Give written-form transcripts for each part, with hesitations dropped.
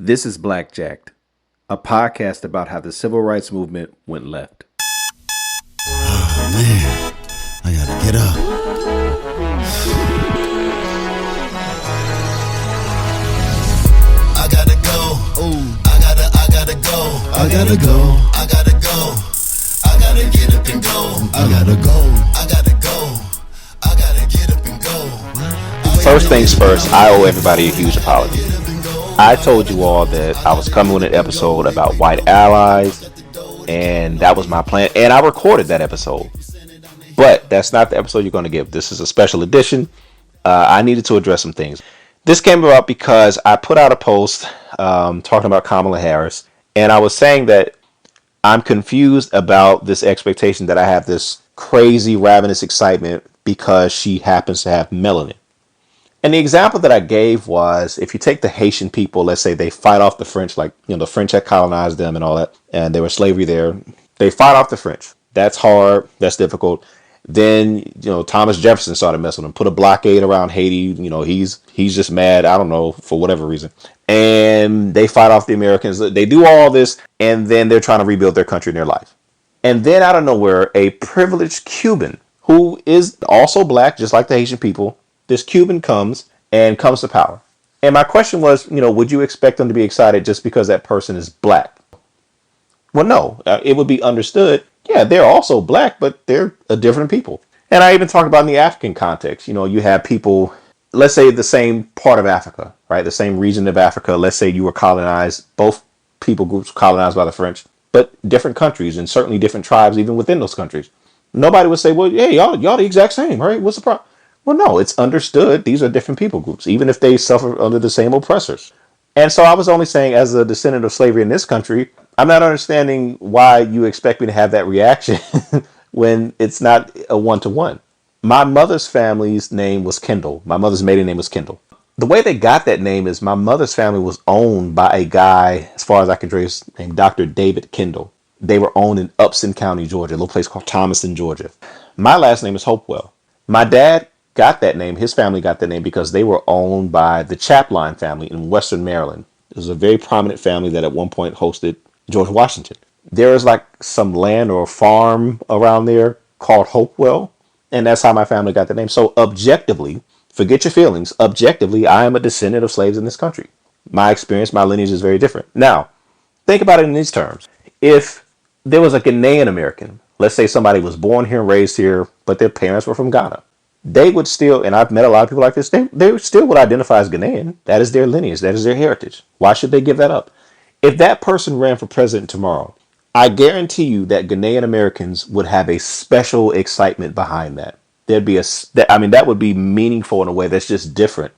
This is Blackjacked, a podcast about how the civil rights movement went left. Oh man, I gotta get up. I gotta go. I gotta go. I gotta go. I gotta go. I gotta get up and go. I gotta go. I gotta go. I gotta get up and go. First things first, I owe everybody a huge apology. I told you all that I was coming with an episode about white allies, and that was my plan, and I recorded that episode. But that's not the episode you're going to get. This is a special edition. I needed to address some things. This came about because I put out a post talking about Kamala Harris, and I was saying that I'm confused about this expectation that I have this crazy, ravenous excitement because she happens to have melanin. And the example that I gave was, if you take the Haitian people, let's say they fight off the French, like, the French had colonized them and all that, and there was slavery there. They fight off the French. That's hard. That's difficult. Then, Thomas Jefferson started messing with them, put a blockade around Haiti. He's just mad. I don't know, for whatever reason. And they fight off the Americans. They do all this, and then they're trying to rebuild their country and their life. And then out of nowhere, a privileged Cuban, who is also black, just like the Haitian people, this Cuban comes to power. And my question was, would you expect them to be excited just because that person is black? Well, no, it would be understood. Yeah, they're also black, but they're a different people. And I even talked about in the African context, you have people, let's say the same part of Africa, right? The same region of Africa. Let's say you were colonized, both people groups colonized by the French, but different countries and certainly different tribes, even within those countries. Nobody would say, well, hey, y'all the exact same, right? What's the problem? Well, no, it's understood. These are different people groups, even if they suffer under the same oppressors. And so I was only saying, as a descendant of slavery in this country, I'm not understanding why you expect me to have that reaction when it's not a one-to-one. My mother's family's name was Kendall. My mother's maiden name was Kendall. The way they got that name is my mother's family was owned by a guy, as far as I can trace, named Dr. David Kendall. They were owned in Upson County, Georgia, a little place called Thomaston, Georgia. My last name is Hopewell. My dad got that name. His family got that name because they were owned by the Chapline family in Western Maryland. It was a very prominent family that at one point hosted George Washington. There is like some land or farm around there called Hopewell, and that's how my family got the name. So objectively, forget your feelings. Objectively, I am a descendant of slaves in this country. My experience, my lineage is very different. Now, think about it in these terms. If there was a Ghanaian American, let's say somebody was born here and raised here, but their parents were from Ghana, they would still, and I've met a lot of people like this, they still would identify as Ghanaian. That is their lineage. That is their heritage. Why should they give that up? If that person ran for president tomorrow, I guarantee you that Ghanaian Americans would have a special excitement behind that. That would be meaningful in a way that's just different.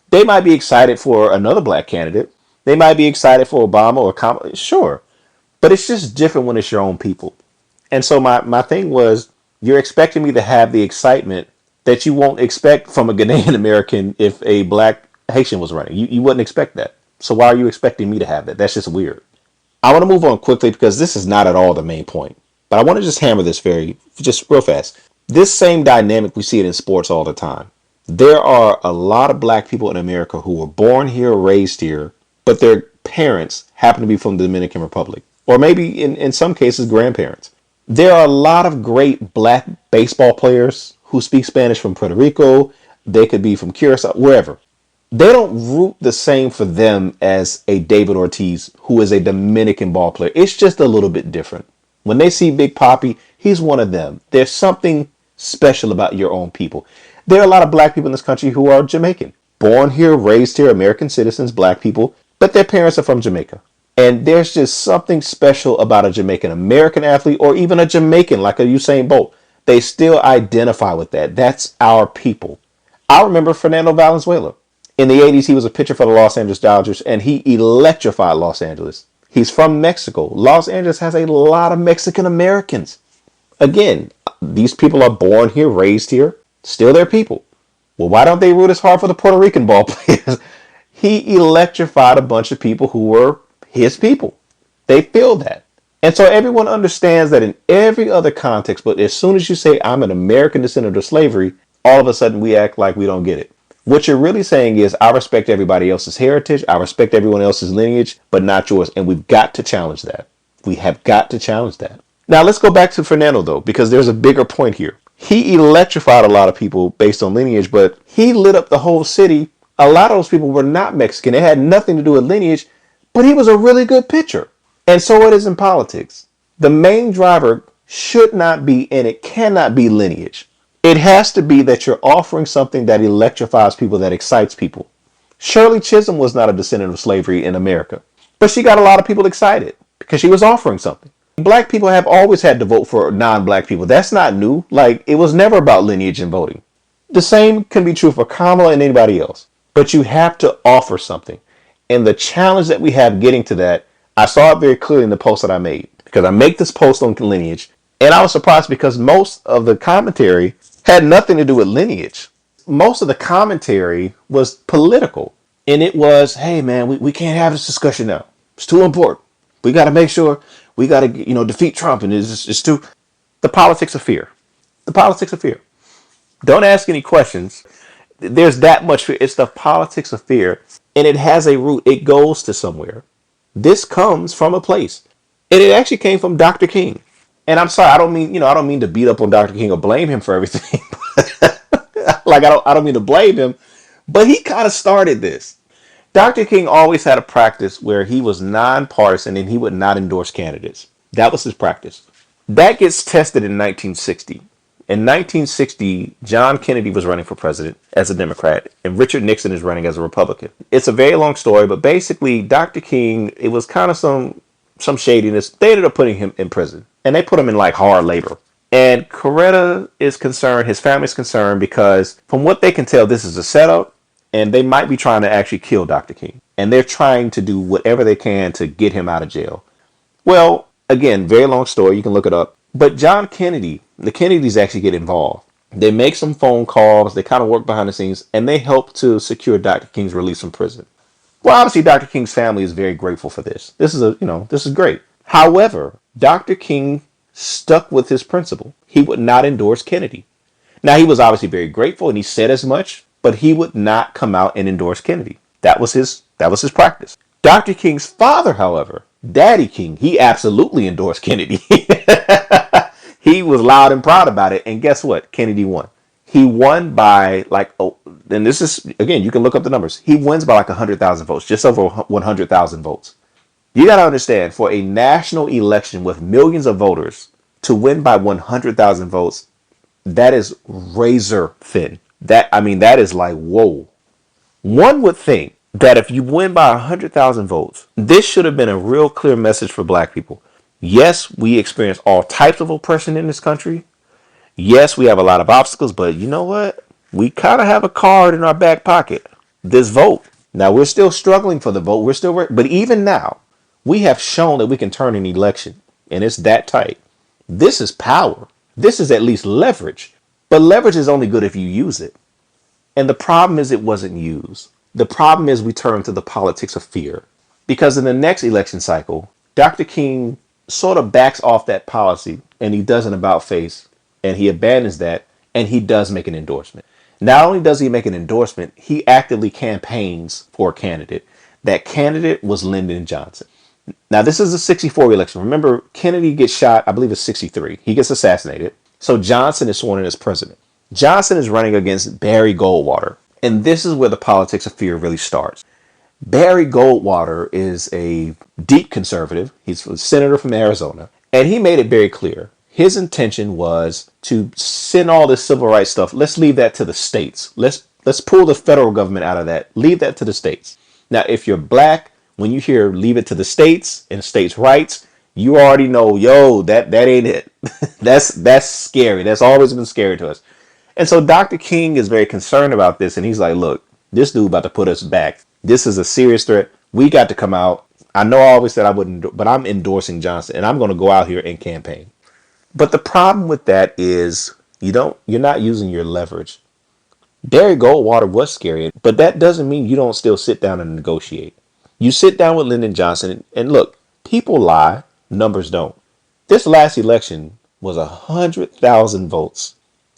They might be excited for another black candidate. They might be excited for Obama or Kamala. Sure. But it's just different when it's your own people. And so my thing was, you're expecting me to have the excitement that you won't expect from a Ghanaian American if a black Haitian was running. You wouldn't expect that. So why are you expecting me to have that? That's just weird. I want to move on quickly because this is not at all the main point. But I want to just hammer this just real fast. This same dynamic, we see it in sports all the time. There are a lot of black people in America who were born here, raised here, but their parents happen to be from the Dominican Republic. Or maybe in some cases, grandparents. There are a lot of great black baseball players who speak Spanish from Puerto Rico. They could be from Curacao, wherever. They don't root the same for them as a David Ortiz, who is a Dominican ball player. It's just a little bit different. When they see Big Papi, he's one of them. There's something special about your own people. There are a lot of black people in this country who are Jamaican. Born here, raised here, American citizens, black people, but their parents are from Jamaica. And there's just something special about a Jamaican American athlete or even a Jamaican like a Usain Bolt. They still identify with that. That's our people. I remember Fernando Valenzuela. In the 80s, he was a pitcher for the Los Angeles Dodgers, and he electrified Los Angeles. He's from Mexico. Los Angeles has a lot of Mexican Americans. Again, these people are born here, raised here, still their people. Well, why don't they root as hard for the Puerto Rican ball players? He electrified a bunch of people who were his people. They feel that. And so everyone understands that in every other context, but as soon as you say I'm an American descendant of slavery, all of a sudden we act like we don't get it. What you're really saying is, I respect everybody else's heritage. I respect everyone else's lineage, but not yours. And we've got to challenge that. We have got to challenge that. Now, let's go back to Fernando, though, because there's a bigger point here. He electrified a lot of people based on lineage, but he lit up the whole city. A lot of those people were not Mexican. It had nothing to do with lineage, but he was a really good pitcher. And so it is in politics. The main driver should not be, and it cannot be, lineage. It has to be that you're offering something that electrifies people, that excites people. Shirley Chisholm was not a descendant of slavery in America, but she got a lot of people excited because she was offering something. Black people have always had to vote for non-black people. That's not new. Like, it was never about lineage and voting. The same can be true for Kamala and anybody else. But you have to offer something. And the challenge that we have getting to that, I saw it very clearly in the post that I made. Because I make this post on lineage. And I was surprised because most of the commentary had nothing to do with lineage. Most of the commentary was political. And it was, hey man, we can't have this discussion now. It's too important. We got to make sure we got to, defeat Trump. And it's too, the politics of fear. The politics of fear. Don't ask any questions. There's that much fear. It's the politics of fear. And it has a root. It goes to somewhere. This comes from a place. And it actually came from Dr. King. And I'm sorry, I don't mean to beat up on Dr. King or blame him for everything. Like, I don't mean to blame him, but he kind of started this. Dr. King always had a practice where he was nonpartisan and he would not endorse candidates. That was his practice. That gets tested in 1960. In 1960, John Kennedy was running for president as a Democrat, and Richard Nixon is running as a Republican. It's a very long story, but basically, Dr. King, it was kind of some shadiness. They ended up putting him in prison, and they put him in like hard labor. And Coretta is concerned, his family's concerned, because from what they can tell, this is a setup. And they might be trying to actually kill Dr. King. And they're trying to do whatever they can to get him out of jail. Well, again, very long story. You can look it up. But John Kennedy, the Kennedys actually get involved. They make some phone calls. They kind of work behind the scenes. And they help to secure Dr. King's release from prison. Well, obviously, Dr. King's family is very grateful for this. This is great. However, Dr. King stuck with his principle. He would not endorse Kennedy. Now, he was obviously very grateful, and he said as much. But he would not come out and endorse Kennedy. That was his practice. Dr. King's father, however, Daddy King, he absolutely endorsed Kennedy. He was loud and proud about it. And guess what? Kennedy won. He won by and this is, again, you can look up the numbers. He wins by like 100,000 votes, just over 100,000 votes. You got to understand, for a national election with millions of voters to win by 100,000 votes, that is razor thin. That is like, whoa. One would think that if you win by 100,000 votes, this should have been a real clear message for black people. Yes, we experience all types of oppression in this country. Yes, we have a lot of obstacles, but you know what? We kind of have a card in our back pocket. This vote. Now, we're still struggling for the vote. But even now, we have shown that we can turn an election, and it's that tight. This is power. This is at least leverage. But leverage is only good if you use it. And the problem is it wasn't used. The problem is we turn to the politics of fear. Because in the next election cycle, Dr. King sort of backs off that policy and he does an about face and he abandons that and he does make an endorsement. Not only does he make an endorsement, he actively campaigns for a candidate. That candidate was Lyndon Johnson. Now, this is a 64 election. Remember, Kennedy gets shot, I believe it's 63. He gets assassinated. So Johnson is sworn in as president. Johnson is running against Barry Goldwater. And this is where the politics of fear really starts. Barry Goldwater is a deep conservative. He's a senator from Arizona. And he made it very clear. His intention was to send all this civil rights stuff. Let's leave that to the states. Let's pull the federal government out of that. Leave that to the states. Now, if you're black, when you hear leave it to the states and states' rights, you already know, that ain't it. That's scary. That's always been scary to us. And so Dr. King is very concerned about this. And he's like, look, this dude about to put us back. This is a serious threat. We got to come out. I know I always said I wouldn't, but I'm endorsing Johnson and I'm going to go out here and campaign. But the problem with that is you're not using your leverage. Barry Goldwater was scary, but that doesn't mean you don't still sit down and negotiate. You sit down with Lyndon Johnson and look, people lie. Numbers don't. This last election was 100,000 votes.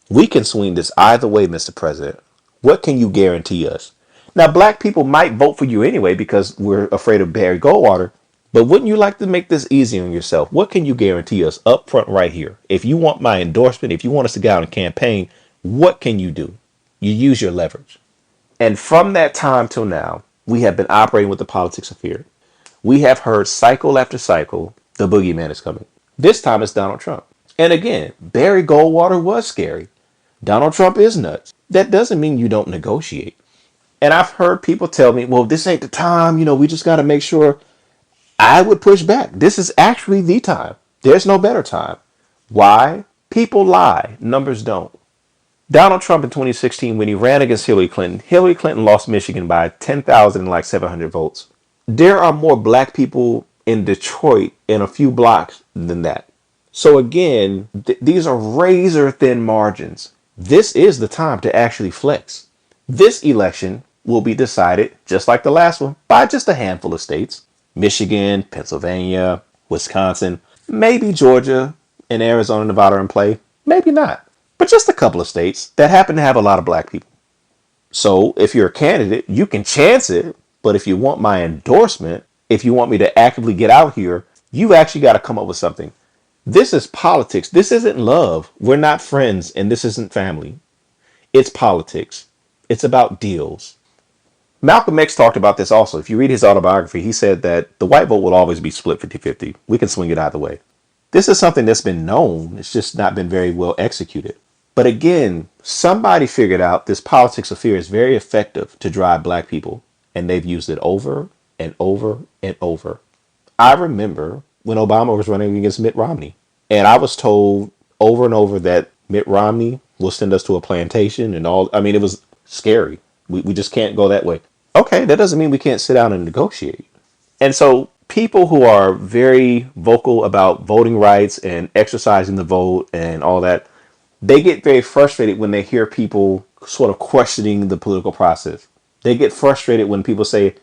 We can swing this either way, Mr. President. What can you guarantee us? Now, black people might vote for you anyway because we're afraid of Barry Goldwater. But wouldn't you like to make this easy on yourself? What can you guarantee us up front right here? If you want my endorsement, if you want us to go out and campaign, what can you do? You use your leverage. And from that time till now, we have been operating with the politics of fear. We have heard cycle after cycle, the boogeyman is coming. This time it's Donald Trump. And again, Barry Goldwater was scary. Donald Trump is nuts. That doesn't mean you don't negotiate. And I've heard people tell me, well, this ain't the time. We just got to make sure. I would push back. This is actually the time. There's no better time. Why? People lie. Numbers don't. Donald Trump in 2016, when he ran against Hillary Clinton lost Michigan by 10,000 and like 700 votes. There are more black people in Detroit in a few blocks than that. So again, these are razor thin margins. This is the time to actually flex. This election will be decided, just like the last one, by just a handful of states. Michigan, Pennsylvania, Wisconsin, maybe Georgia and Arizona, Nevada in play. Maybe not. But just a couple of states that happen to have a lot of black people. So if you're a candidate, you can chance it. But if you want my endorsement, if you want me to actively get out here, you actually got to come up with something. This is politics. This isn't love. We're not friends and this isn't family. It's politics. It's about deals. Malcolm X talked about this also. If you read his autobiography, he said that the white vote will always be split 50-50. We can swing it either way. This is something that's been known. It's just not been very well executed. But again, somebody figured out this politics of fear is very effective to drive black people. And they've used it over and over and over. I remember when Obama was running against Mitt Romney. And I was told over and over that Mitt Romney will send us to a plantation and all. I mean, it was scary. We just can't go that way. Okay, that doesn't mean we can't sit down and negotiate. And so people who are very vocal about voting rights and exercising the vote and all that, they get very frustrated when they hear people sort of questioning the political process. They get frustrated when people say,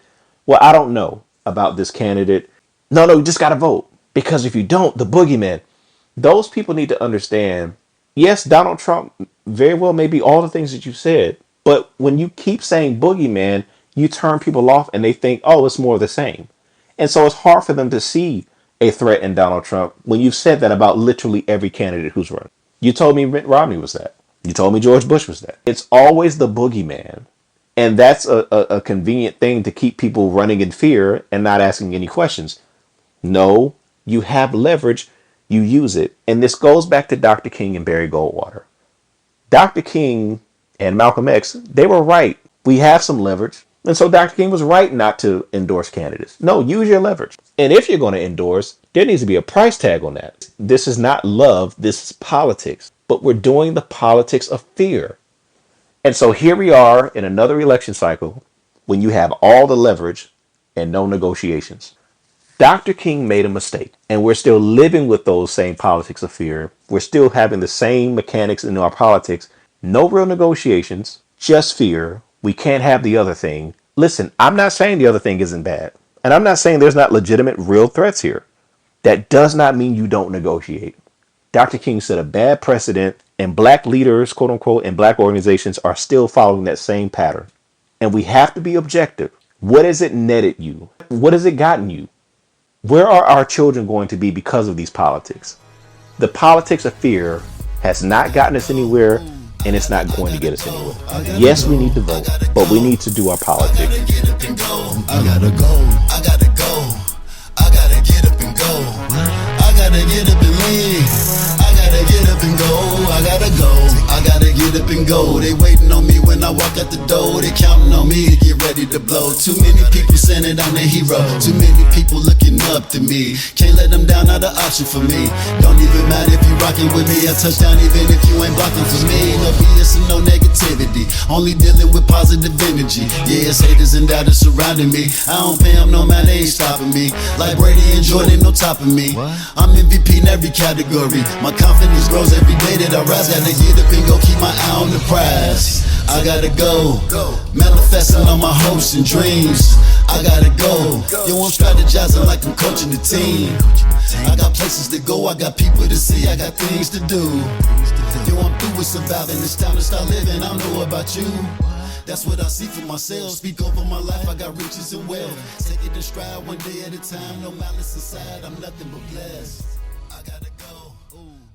well, I don't know about this candidate. No, you just got to vote. Because if you don't, the boogeyman. Those people need to understand, yes, Donald Trump very well may be all the things that you said. But when you keep saying boogeyman, you turn people off and they think, oh, it's more of the same. And so it's hard for them to see a threat in Donald Trump when you've said that about literally every candidate who's run. You told me Mitt Romney was that. You told me George Bush was that. It's always the boogeyman. And that's a convenient thing to keep people running in fear and not asking any questions. No, you have leverage. You use it. And this goes back to Dr. King and Barry Goldwater. Dr. King and Malcolm X, they were right. We have some leverage. And so Dr. King was right not to endorse candidates. No, use your leverage. And if you're going to endorse, there needs to be a price tag on that. This is not love. This is politics. But we're doing the politics of fear. And so here we are in another election cycle when you have all the leverage and no negotiations. Dr. King made a mistake, and we're still living with those same politics of fear. We're still having the same mechanics in our politics. No real negotiations, just fear. We can't have the other thing. Listen, I'm not saying the other thing isn't bad. And I'm not saying there's not legitimate real threats here. That does not mean you don't negotiate. Dr. King set a bad precedent, and black leaders, quote unquote, and black organizations are still following that same pattern. And we have to be objective. What has it netted you? What has it gotten you? Where are our children going to be because of these politics? The politics of fear has not gotten us anywhere, and it's not going to get us anywhere. Yes, we need to vote, but we need to do our politics. I gotta get up and go. I gotta go. I gotta go. I gotta get up and go. I gotta get up and leave. I gotta get up and go. I gotta go. I gotta get up and go. They waiting on me when I walk out the door. They counting on me to get ready to blow. Too many people saying that I'm the hero. Too many people looking up to me. Can't let them down, not an option for me. Don't even matter if you rocking with me. A touchdown even if you ain't blocking for me. No BS and no negativity. Only dealing with positive energy. Yeah, it's haters and doubters surrounding me. I don't pay them no man, they ain't stopping me. Like Brady and Jordan, no topping me. I'm MVP in every category. My confidence grows every day that I rise. Gotta get up and go, keep my eye on the prize. I gotta go, manifesting on my hopes and dreams. I gotta go, yo, I'm strategizing like I'm coaching the team. I got places to go, I got people to see, I got things to do. Yo, I'm through with surviving, it's time to start living, I don't know about you. That's what I see for myself. Speak over my life, I got riches and wealth. Take it in stride one day at a time. No malice inside, I'm nothing but blessed. I gotta go. Ooh.